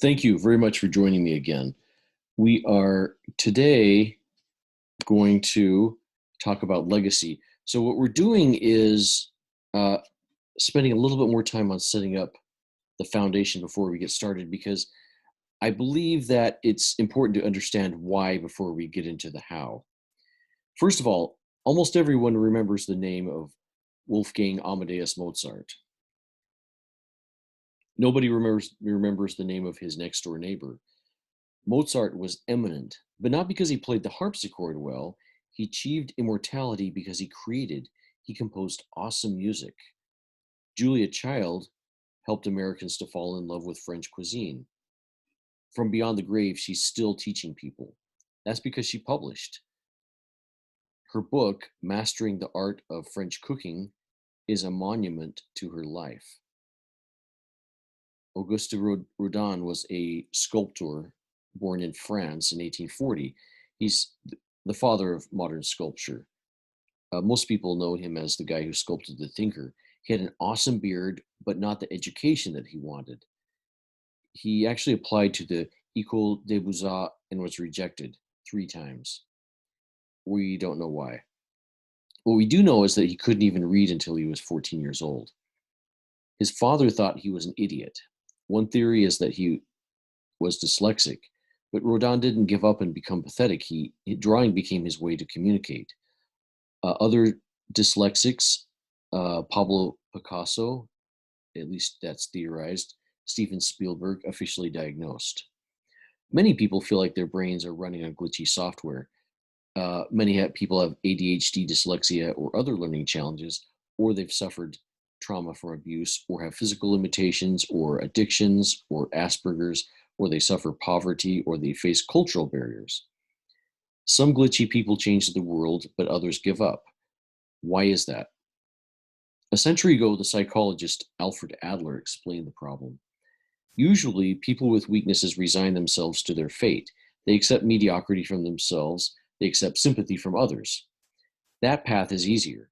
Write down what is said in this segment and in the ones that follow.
Thank you very much for joining me again. We are today going to talk about legacy. So, what we're doing is uh, spending a little bit more time on setting up the foundation before we get started because I believe that it's important to understand why before we get into the how. First of all, almost everyone remembers the name of Wolfgang Amadeus Mozart. Nobody remembers the name of his next door neighbor. Mozart was eminent, but not because he played the harpsichord well. He achieved immortality because he composed awesome music. Julia Child helped Americans to fall in love with French cuisine. From beyond the grave, she's still teaching people. That's because she published. Her book, Mastering the Art of French Cooking, is a monument to her life. Auguste Rodin was a sculptor born in France in 1840. He's the father of modern sculpture. Most people know him as the guy who sculpted the Thinker. He had an awesome beard, but not the education that he wanted. He actually applied to the École des Beaux-Arts and was rejected 3 times. We don't know why. What we do know is that he couldn't even read until he was 14 years old. His father thought he was an idiot. One theory is that he was dyslexic, but Rodin didn't give up and become pathetic. Drawing became his way to communicate. Other dyslexics, Pablo Picasso, at least that's theorized, Steven Spielberg, officially diagnosed. Many people feel like their brains are running on glitchy software. Many people have ADHD, dyslexia, or other learning challenges, or they've suffered trauma from abuse, or have physical limitations, or addictions, or Asperger's, or they suffer poverty, or they face cultural barriers. Some glitchy people change the world, but others give up. Why is that? A century ago, the psychologist Alfred Adler explained the problem. Usually, people with weaknesses resign themselves to their fate. They accept mediocrity from themselves, they accept sympathy from others. That path is easier.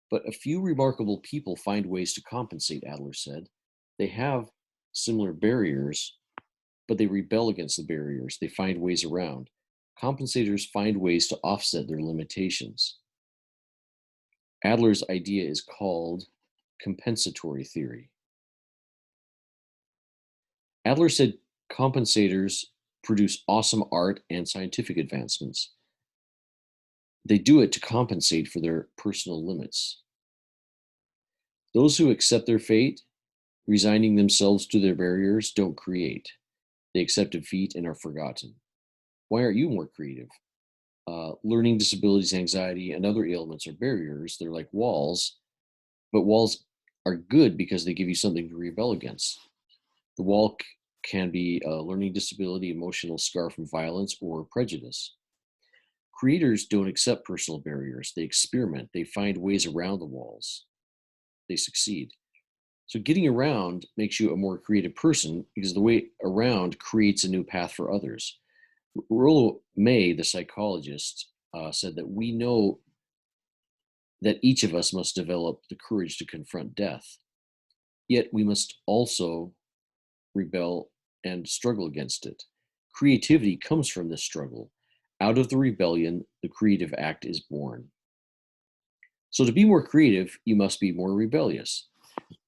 But a few remarkable people find ways to compensate, Adler said. They have similar barriers, but they rebel against the barriers. They find ways around. Compensators find ways to offset their limitations. Adler's idea is called compensatory theory. Adler said compensators produce awesome art and scientific advancements. They do it to compensate for their personal limits. Those who accept their fate, resigning themselves to their barriers, don't create. They accept defeat and are forgotten. Why aren't you more creative? Learning disabilities, anxiety, and other ailments are barriers. They're like walls, but walls are good because they give you something to rebel against. The wall can be a learning disability, emotional scar from violence, or prejudice. Creators don't accept personal barriers. They experiment. They find ways around the walls. They succeed. So getting around makes you a more creative person because the way around creates a new path for others. Rollo May, the psychologist, said that we know that each of us must develop the courage to confront death. Yet we must also rebel and struggle against it. Creativity comes from this struggle. Out of the rebellion, the creative act is born. So to be more creative, you must be more rebellious.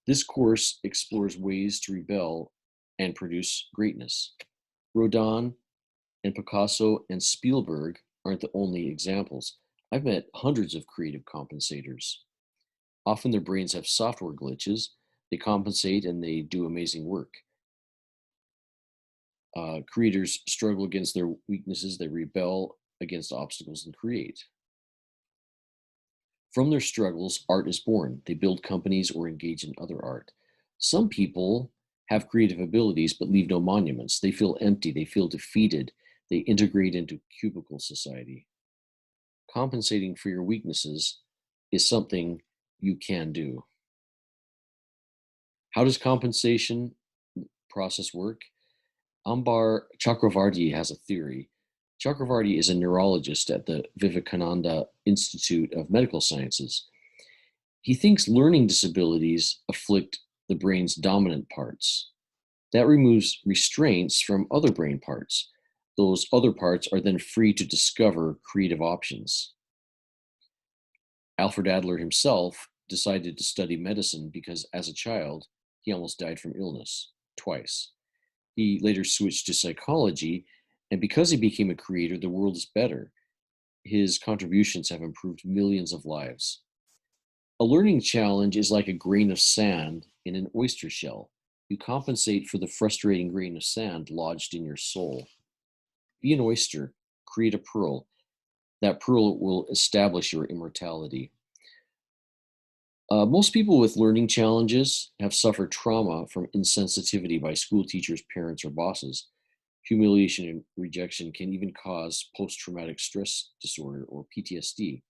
This course explores ways to rebel and produce greatness. Rodin and Picasso and Spielberg aren't the only examples. I've met hundreds of creative compensators. Often their brains have software glitches. They compensate and they do amazing work. Creators struggle against their weaknesses. They rebel against obstacles and create. From their struggles, art is born. They build companies or engage in other art. Some people have creative abilities but leave no monuments. They feel empty. They feel defeated. They integrate into cubicle society. Compensating for your weaknesses is something you can do. How does compensation process work? Ambar Chakravarti has a theory. Chakravarti is a neurologist at the Vivekananda Institute of Medical Sciences. He thinks learning disabilities afflict the brain's dominant parts. That removes restraints from other brain parts. Those other parts are then free to discover creative options. Alfred Adler himself decided to study medicine because as a child, he almost died from illness twice. He later switched to psychology, and because he became a creator, the world is better. His contributions have improved millions of lives. A learning challenge is like a grain of sand in an oyster shell. You compensate for the frustrating grain of sand lodged in your soul. Be an oyster, create a pearl. That pearl will establish your immortality. Most people with learning challenges have suffered trauma from insensitivity by school teachers, parents, or bosses. Humiliation and rejection can even cause post traumatic stress disorder or PTSD.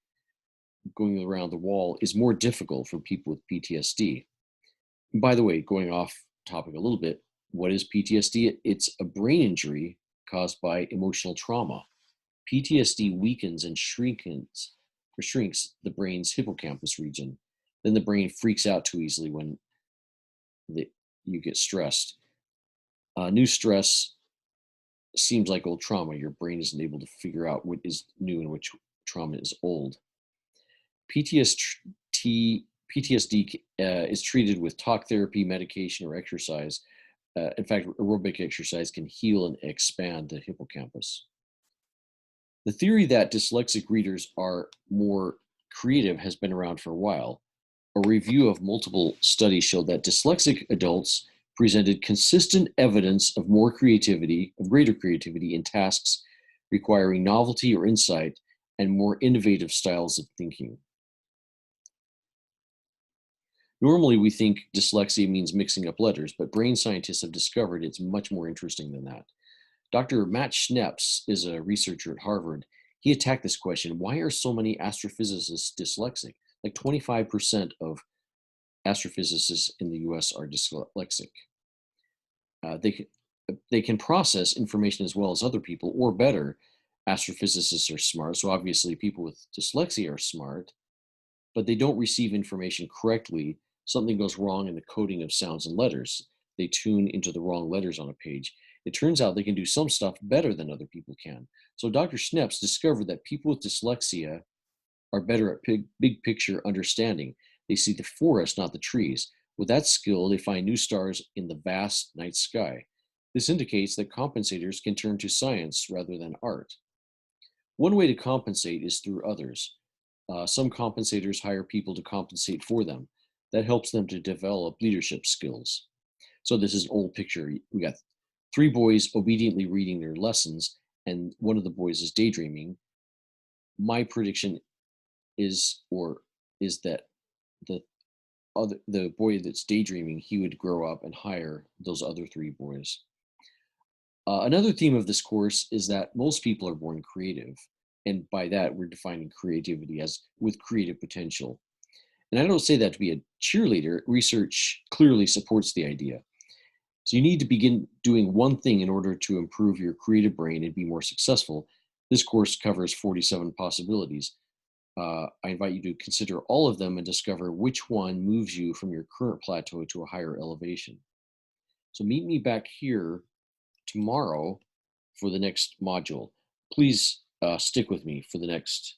Going around the wall is more difficult for people with PTSD. By the way, going off topic a little bit, what is PTSD? It's a brain injury caused by emotional trauma. PTSD weakens and shrinks the brain's hippocampus region. Then the brain freaks out too easily when you get stressed. New stress seems like old trauma. Your brain isn't able to figure out what is new and which trauma is old. PTSD is treated with talk therapy, medication, or exercise. In fact, aerobic exercise can heal and expand the hippocampus. The theory that dyslexic readers are more creative has been around for a while. A review of multiple studies showed that dyslexic adults presented consistent evidence of greater creativity in tasks requiring novelty or insight and more innovative styles of thinking. Normally, we think dyslexia means mixing up letters, but brain scientists have discovered it's much more interesting than that. Dr. Matt Schneps is a researcher at Harvard. He attacked this question: why are so many astrophysicists dyslexic? Like 25% of astrophysicists in the US are dyslexic. They can process information as well as other people, or better. Astrophysicists are smart, so obviously people with dyslexia are smart, but they don't receive information correctly. Something goes wrong in the coding of sounds and letters. They tune into the wrong letters on a page. It turns out they can do some stuff better than other people can. So Dr. Schneps discovered that people with dyslexia are better at big picture understanding. They see the forest, not the trees. With that skill, they find new stars in the vast night sky. This indicates that compensators can turn to science rather than art. One way to compensate is through others. Some compensators hire people to compensate for them. That helps them to develop leadership skills. So this is an old picture. We got three boys obediently reading their lessons, and one of the boys is daydreaming. My prediction is that the boy that's daydreaming, he would grow up and hire those other three boys. Another theme of this course is that most people are born creative, and by that we're defining creativity as with creative potential. And I don't say that to be a cheerleader. Research clearly supports the idea. So you need to begin doing one thing in order to improve your creative brain and be more successful. This course covers 47 possibilities. I invite you to consider all of them and discover which one moves you from your current plateau to a higher elevation. So meet me back here tomorrow for the next module. Please stick with me for the next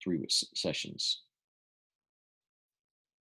3 sessions.